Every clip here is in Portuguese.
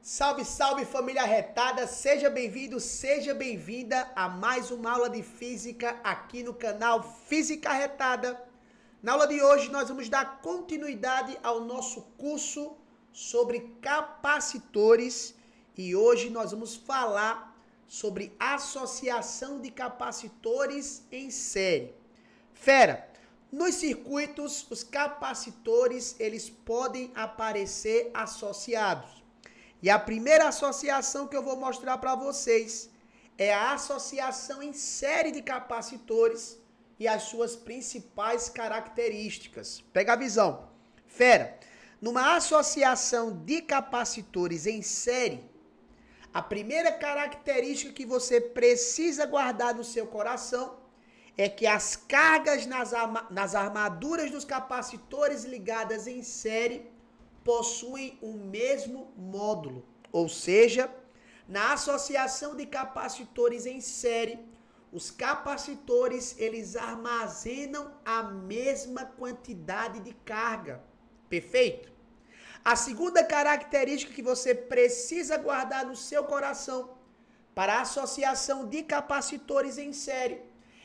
Salve, salve família retada, seja bem-vindo, seja bem-vinda a mais uma aula de física aqui no canal Física Retada. Na aula de hoje nós vamos dar continuidade ao nosso curso sobre capacitores e hoje nós vamos falar sobre associação de capacitores em série. Fera, nos circuitos os capacitores eles podem aparecer associados. E a primeira associação que eu vou mostrar para vocês é a associação em série de capacitores e as suas principais características. Pega a visão. Fera, numa associação de capacitores em série, a primeira característica que você precisa guardar no seu coração é que as cargas nas armaduras dos capacitores ligadas em série possuem o mesmo módulo, ou seja, na associação de capacitores em série, os capacitores eles armazenam a mesma quantidade de carga. Perfeito? A segunda característica que você precisa guardar no seu coração para a associação de capacitores em série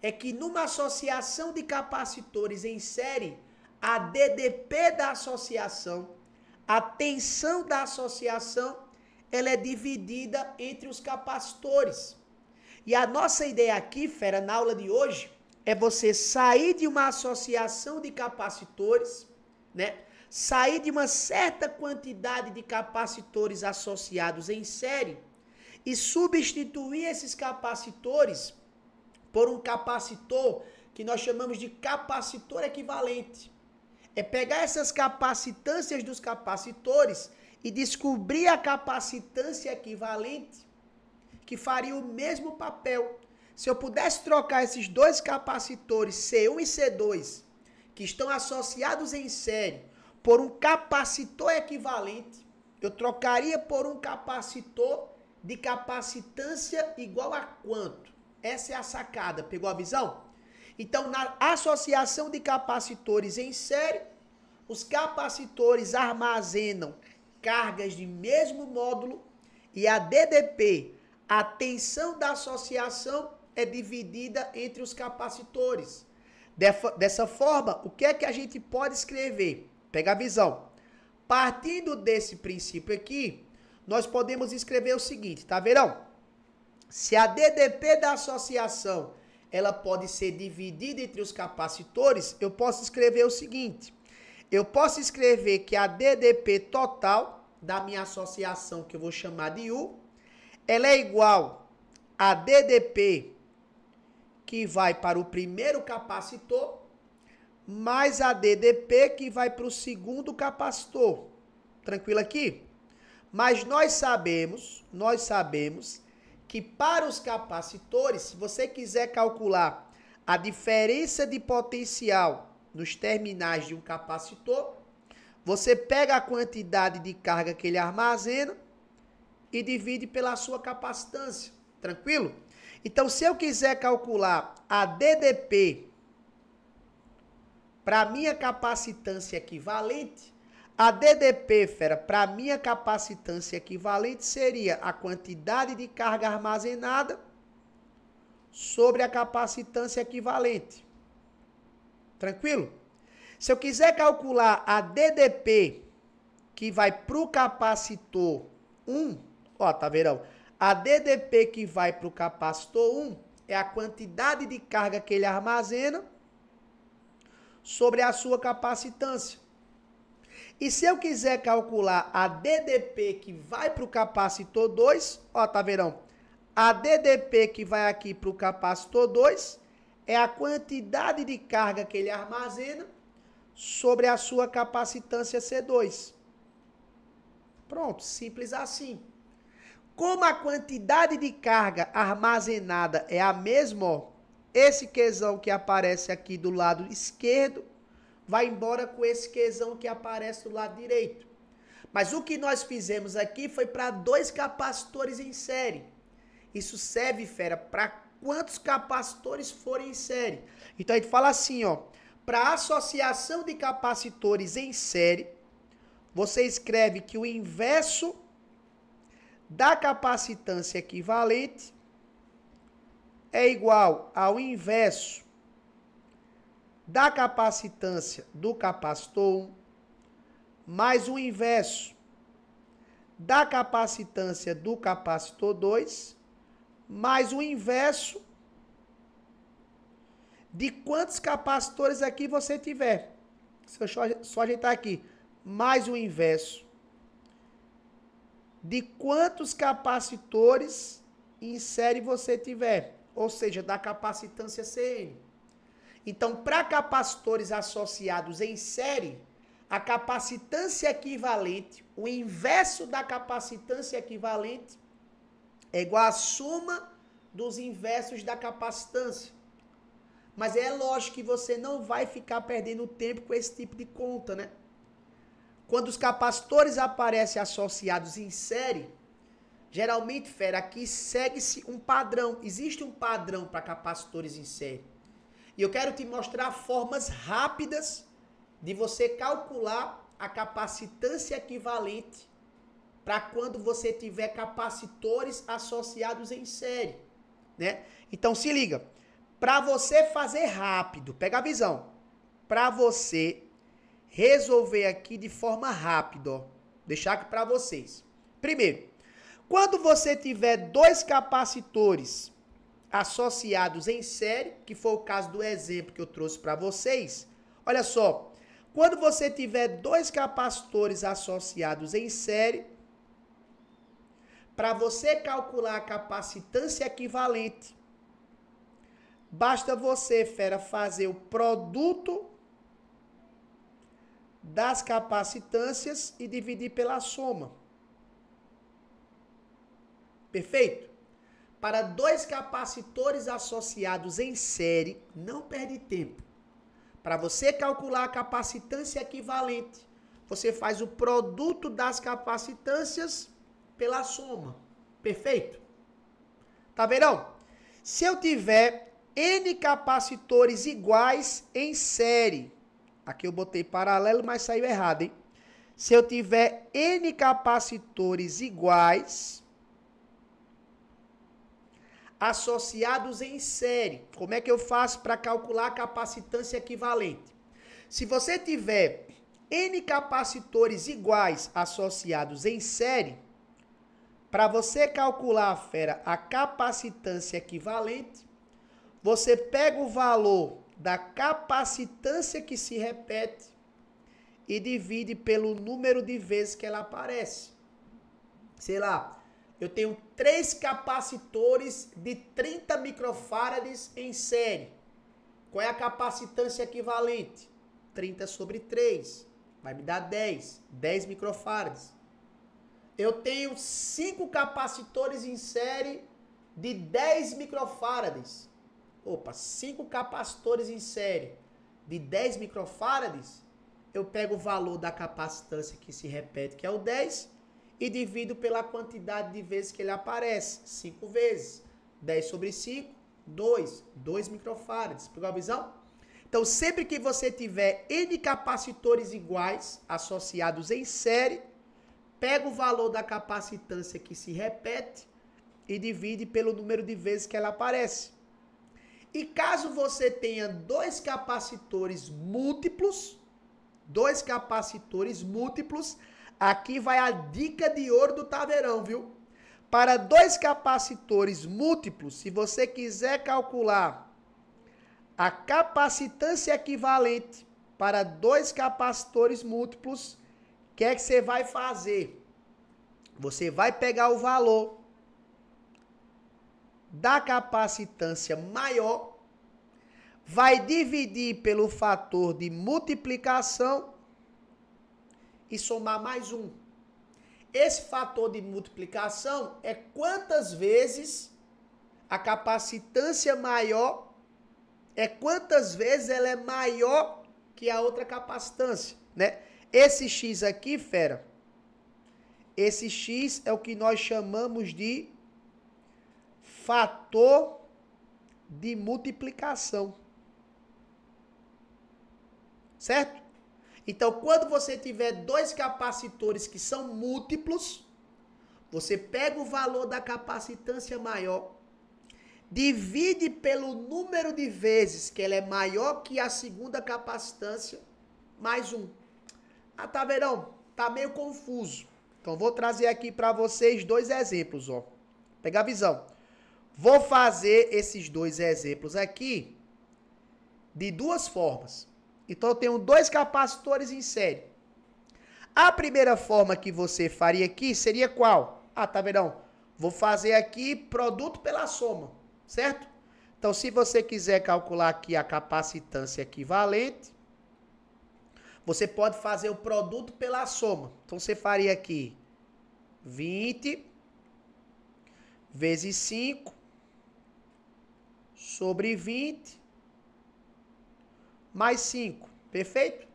é que numa associação de capacitores em série, a DDP da associação, a tensão da associação, ela é dividida entre os capacitores. E a nossa ideia aqui, fera, na aula de hoje, é você sair de uma associação de capacitores, né? Sair de uma certa quantidade de capacitores associados em série e substituir esses capacitores por um capacitor que nós chamamos de capacitor equivalente. É pegar essas capacitâncias dos capacitores e descobrir a capacitância equivalente que faria o mesmo papel. Se eu pudesse trocar esses dois capacitores C1 e C2 que estão associados em série por um capacitor equivalente, eu trocaria por um capacitor de capacitância igual a quanto? Essa é a sacada, pegou a visão? Então, na associação de capacitores em série, os capacitores armazenam cargas de mesmo módulo e a DDP, a tensão da associação, é dividida entre os capacitores. Dessa forma, o que é que a gente pode escrever? Pega a visão. Partindo desse princípio aqui, nós podemos escrever o seguinte, tá verão? Se a DDP da associação ela pode ser dividida entre os capacitores, eu posso escrever o seguinte. Eu posso escrever que a DDP total da minha associação, que eu vou chamar de U, ela é igual a DDP que vai para o primeiro capacitor, mais a DDP que vai para o segundo capacitor. Tranquilo aqui? Mas nós sabemos que para os capacitores, se você quiser calcular a diferença de potencial nos terminais de um capacitor, você pega a quantidade de carga que ele armazena e divide pela sua capacitância. Tranquilo? Então, se eu quiser calcular a DDP para a minha capacitância equivalente, a DDP, fera, para a minha capacitância equivalente seria a quantidade de carga armazenada sobre a capacitância equivalente. Tranquilo? Se eu quiser calcular a DDP que vai para o capacitor 1, ó, tá vendo? A DDP que vai para o capacitor 1 é a quantidade de carga que ele armazena sobre a sua capacitância. E se eu quiser calcular a DDP que vai para o capacitor 2, ó, tá vendo? A DDP que vai aqui para o capacitor 2 é a quantidade de carga que ele armazena sobre a sua capacitância C2. Pronto, simples assim. Como a quantidade de carga armazenada é a mesma, ó, esse Qzão que aparece aqui do lado esquerdo vai embora com esse Qzão que aparece do lado direito. Mas o que nós fizemos aqui foi para dois capacitores em série. Isso serve, fera, para quantos capacitores forem em série. Então a gente fala assim, ó, para associação de capacitores em série, você escreve que o inverso da capacitância equivalente é igual ao inverso da capacitância do capacitor 1 mais o inverso da capacitância do capacitor 2 mais o inverso de quantos capacitores aqui você tiver. Se eu só ajeitar aqui, mais o inverso de quantos capacitores em série você tiver, ou seja, da capacitância CN. Então, para capacitores associados em série, a capacitância equivalente, o inverso da capacitância equivalente, é igual à soma dos inversos da capacitância. Mas é lógico que você não vai ficar perdendo tempo com esse tipo de conta, né? Quando os capacitores aparecem associados em série, geralmente, fera, aqui segue-se um padrão. Existe um padrão para capacitores em série. E eu quero te mostrar formas rápidas de você calcular a capacitância equivalente para quando você tiver capacitores associados em série, né? Então se liga, para você fazer rápido, pega a visão, para você resolver aqui de forma rápida, ó, deixar aqui para vocês. Primeiro, quando você tiver dois capacitores associados em série, que foi o caso do exemplo que eu trouxe para vocês, olha só, quando você tiver dois capacitores associados em série, para você calcular a capacitância equivalente, basta você, fera, fazer o produto das capacitâncias e dividir pela soma. Perfeito? Para dois capacitores associados em série, não perde tempo. Para você calcular a capacitância equivalente, você faz o produto das capacitâncias pela soma. Perfeito? Tá vendo? Se eu tiver N capacitores iguais em série, aqui eu botei paralelo, mas saiu errado, hein? Se eu tiver N capacitores iguais associados em série, como é que eu faço para calcular a capacitância equivalente? Se você tiver N capacitores iguais associados em série, para você calcular, fera, a capacitância equivalente, você pega o valor da capacitância que se repete e divide pelo número de vezes que ela aparece. Sei lá, eu tenho 3 capacitores de 30 microfarads em série. Qual é a capacitância equivalente? 30 sobre 3. Vai me dar 10. 10 microfarads. Eu tenho 5 capacitores em série de 10 microfarads. Opa, 5 capacitores em série de 10 microfarads. Eu pego o valor da capacitância que se repete, que é o 10, e divido pela quantidade de vezes que ele aparece. 5 vezes. 10 sobre 5, 2. 2 microfarads. Pegou a visão? Então, sempre que você tiver N capacitores iguais associados em série, pega o valor da capacitância que se repete e divide pelo número de vezes que ela aparece. E caso você tenha dois capacitores múltiplos, aqui vai a dica de ouro do taveirão, viu? Para dois capacitores múltiplos, se você quiser calcular a capacitância equivalente para dois capacitores múltiplos, o que é que você vai fazer? Você vai pegar o valor da capacitância maior, vai dividir pelo fator de multiplicação e somar mais um. Esse fator de multiplicação é quantas vezes a capacitância maior, quantas vezes ela é maior que a outra capacitância, né? Esse X aqui, fera, esse X é o que nós chamamos de fator de multiplicação. Certo? Então, quando você tiver dois capacitores que são múltiplos, Você pega o valor da capacitância maior, divide pelo número de vezes que ela é maior que a segunda capacitância, mais 1. Ah, tá, Verão? Tá meio confuso. Então, vou trazer aqui para vocês 2 exemplos, ó. Pegar a visão. Vou fazer esses 2 exemplos aqui de 2 formas. Então, eu tenho 2 capacitores em série. A primeira forma que você faria aqui seria qual? Ah, tá, Verão? Vou fazer aqui produto pela soma, certo? Então, se você quiser calcular aqui a capacitância equivalente, você pode fazer o produto pela soma. Então, você faria aqui 20 vezes 5 sobre 20 mais 5. Perfeito?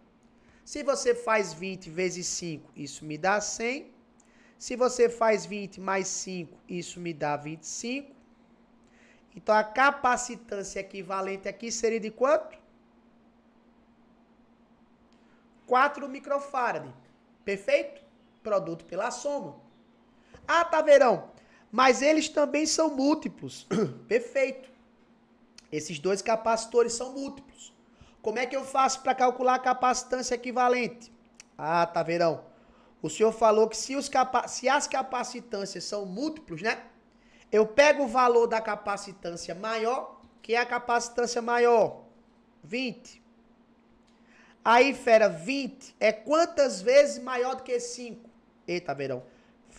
Se você faz 20 vezes 5, isso me dá 100. Se você faz 20 mais 5, isso me dá 25. Então, a capacitância equivalente aqui seria de quanto? 4 microfarad. Perfeito? Produto pela soma. Ah, tá, Verão. Mas eles também são múltiplos. Perfeito. Esses 2 capacitores são múltiplos. Como é que eu faço para calcular a capacitância equivalente? Ah, tá, Verão. O senhor falou que se as capacitâncias são múltiplos, né? Eu pego o valor da capacitância maior, que é a capacitância maior, 20. Aí, fera, 20 é quantas vezes maior do que 5? Eita, Verão.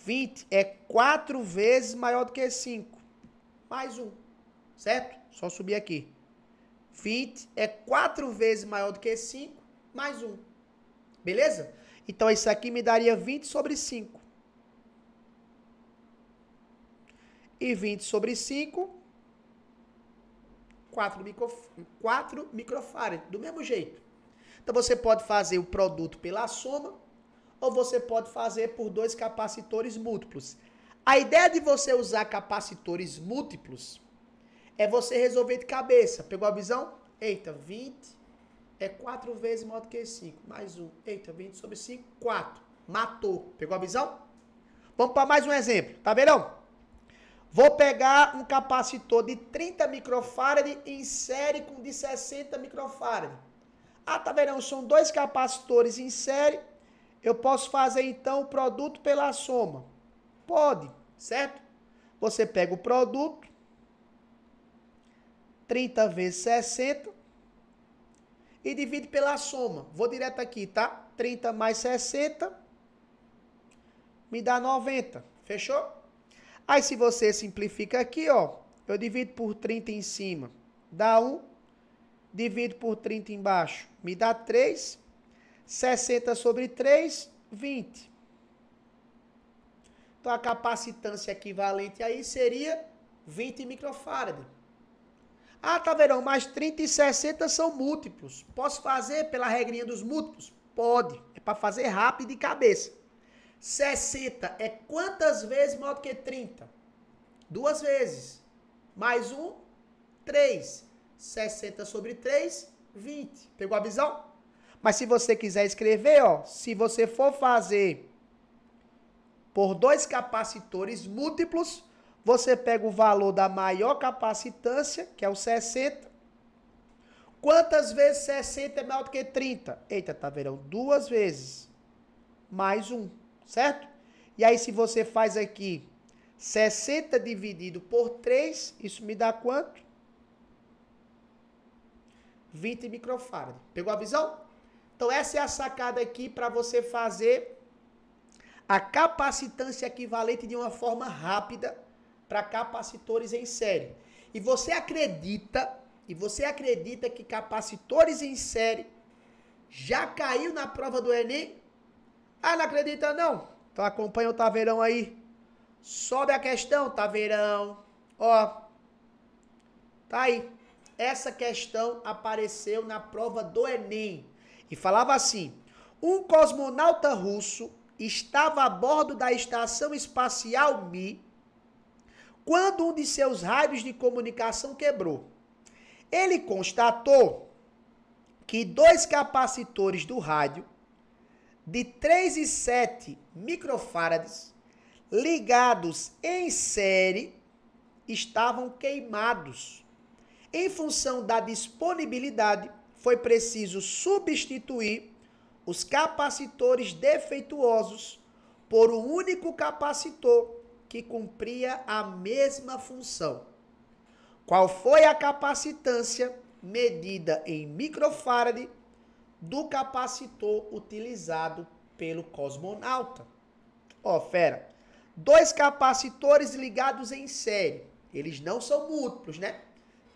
20 é 4 vezes maior do que 5. Mais 1. Certo? Só subir aqui. 20 é 4 vezes maior do que 5, mais 1. Beleza? Então, isso aqui me daria 20 sobre 5. E 20 sobre 5, 4 microfarad. Do mesmo jeito. Então, você pode fazer o produto pela soma, ou você pode fazer por 2 capacitores múltiplos. A ideia de você usar capacitores múltiplos é você resolver de cabeça. Pegou a visão? Eita, 20 é 4 vezes maior do que 5. Mais 1. Eita, 20 sobre 5, 4. Matou. Pegou a visão? Vamos para mais um exemplo. Tá vendo? Vou pegar um capacitor de 30 microfarad em série com de 60 microfarad. Ah, tá vendo? São 2 capacitores em série. Eu posso fazer, então, o produto pela soma. Pode, certo? Você pega o produto, 30 vezes 60, e divide pela soma. Vou direto aqui, tá? 30 mais 60, me dá 90. Fechou? Aí, se você simplifica aqui, ó, eu divido por 30 em cima, dá 1. Divido por 30 embaixo, me dá 3. 60 sobre 3, 20. Então, a capacitância equivalente aí seria 20 microfarad. Ah, tá, Verão, mas 30 e 60 são múltiplos. Posso fazer pela regrinha dos múltiplos? Pode. É para fazer rápido de cabeça. 60 é quantas vezes maior do que 30? 2 vezes. Mais 1, 3. 60 sobre 3, 20. Pegou a visão? Mas se você quiser escrever, ó, se você for fazer por 2 capacitores múltiplos, você pega o valor da maior capacitância, que é o 60. Quantas vezes 60 é maior do que 30? Eita, tá vendo? 2 vezes. Mais 1, certo? E aí, se você faz aqui 60 dividido por 3, isso me dá quanto? 20 microfarad. Pegou a visão? Então, essa é a sacada aqui para você fazer a capacitância equivalente de uma forma rápida para capacitores em série. E você acredita que capacitores em série já caiu na prova do Enem? Ah, não acredita não? Então acompanha o Taveirão aí. Sobe a questão, Taveirão. Ó, tá aí. Essa questão apareceu na prova do Enem. E falava assim: um cosmonauta russo estava a bordo da estação espacial Mir quando um de seus rádios de comunicação quebrou. Ele constatou que 2 capacitores do rádio de 3,7 microfarads ligados em série estavam queimados. Em função da disponibilidade, foi preciso substituir os capacitores defeituosos por um único capacitor que cumpria a mesma função. Qual foi a capacitância medida em microfarad do capacitor utilizado pelo cosmonauta? Ó, fera, 2 capacitores ligados em série. Eles não são múltiplos, né?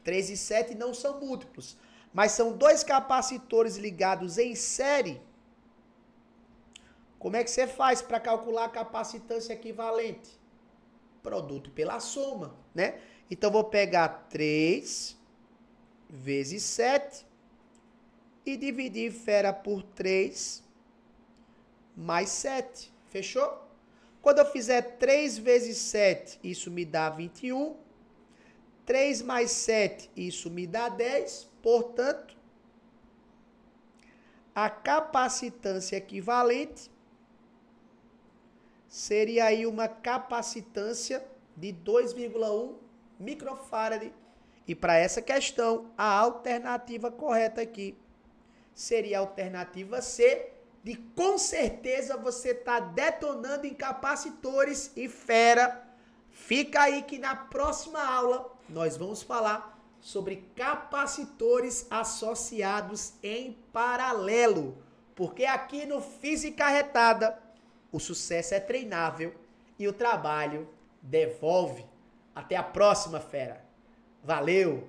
3 e 7 não são múltiplos. Mas são 2 capacitores ligados em série. Como é que você faz para calcular a capacitância equivalente? Produto pela soma, né? Então, vou pegar 3 vezes 7 e dividir, fera, por 3 mais 7. Fechou? Quando eu fizer 3 vezes 7, isso me dá 21. 3 mais 7, isso me dá 10. Portanto, a capacitância equivalente seria aí uma capacitância de 2,1 microfarad. E para essa questão, a alternativa correta aqui seria a alternativa C, de com certeza você está detonando em capacitores. E fera, fica aí que na próxima aula nós vamos falar sobre capacitores associados em paralelo. Porque aqui no Física Retada, o sucesso é treinável e o trabalho devolve. Até a próxima, fera. Valeu!